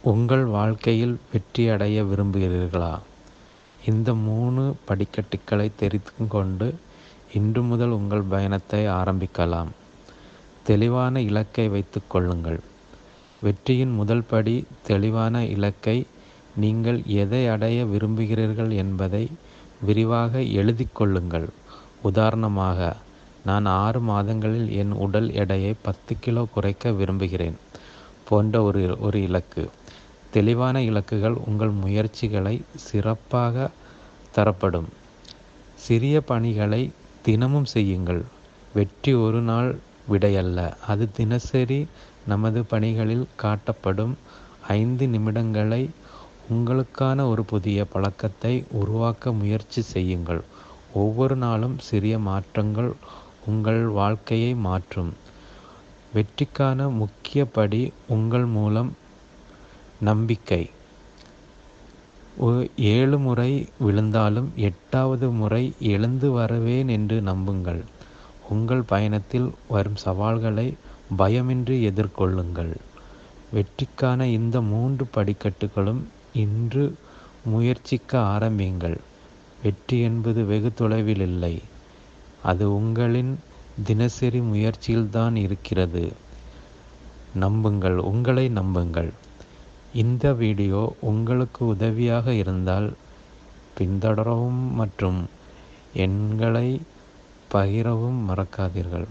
உங்கள் வாழ்க்கையில் வெற்றியடைய விரும்புகிறீர்களா? இந்த 3 படிக்கட்டுகளை தெரிந்து கொண்டு இன்று முதல் உங்கள் பயணத்தை ஆரம்பிக்கலாம். தெளிவான இலக்கை வைத்துக் கொள்ளுங்கள். வெற்றியின் முதல் படி தெளிவான இலக்கை. நீங்கள் எதை அடைய விரும்புகிறீர்கள் என்பதை விரிவாக எழுதிக் கொள்ளுங்கள். உதாரணமாக, நான் 6 மாதங்களில் என் உடல் எடையை 10 கிலோ குறைக்க விரும்புகிறேன் போன்ற ஒரு இலக்கு. தெளிவான இலக்குகள் உங்கள் முயற்சிகளை சிறப்பாக தரப்படும். சிறிய பணிகளை தினமும் செய்யுங்கள். வெற்றி ஒரு நாள் விடையல்ல, அது தினசரி நமது பணிகளில் காட்டப்படும் 5 நிமிடங்களை. உங்களுக்கான ஒரு புதிய பழக்கத்தை உருவாக்க முயற்சி செய்யுங்கள். ஒவ்வொரு நாளும் சிறிய மாற்றங்கள் உங்கள் வாழ்க்கையை மாற்றும். வெற்றிக்கான முக்கிய படி உங்கள் மூலம் நம்பிக்கை. 7 முறை விழுந்தாலும் 8வது முறை எழுந்து வருவேன் என்று நம்புங்கள். உங்கள் பயணத்தில் வரும் சவால்களை பயமின்றி எதிர்கொள்ளுங்கள். வெற்றிக்கான இந்த 3 படிக்கட்டுகளும் இன்று முயற்சிக்க ஆரம்பியுங்கள். வெற்றி என்பது வெகு தொலைவில் இல்லை, அது உங்களின் தினசரி முயற்சியில்தான் இருக்கிறது. நம்புங்கள், உங்களை நம்புங்கள். இந்த வீடியோ உங்களுக்கு உதவியாக இருந்தால் பின்தொடரவும் மற்றும் எண்களை பகிரவும் மறக்காதீர்கள்.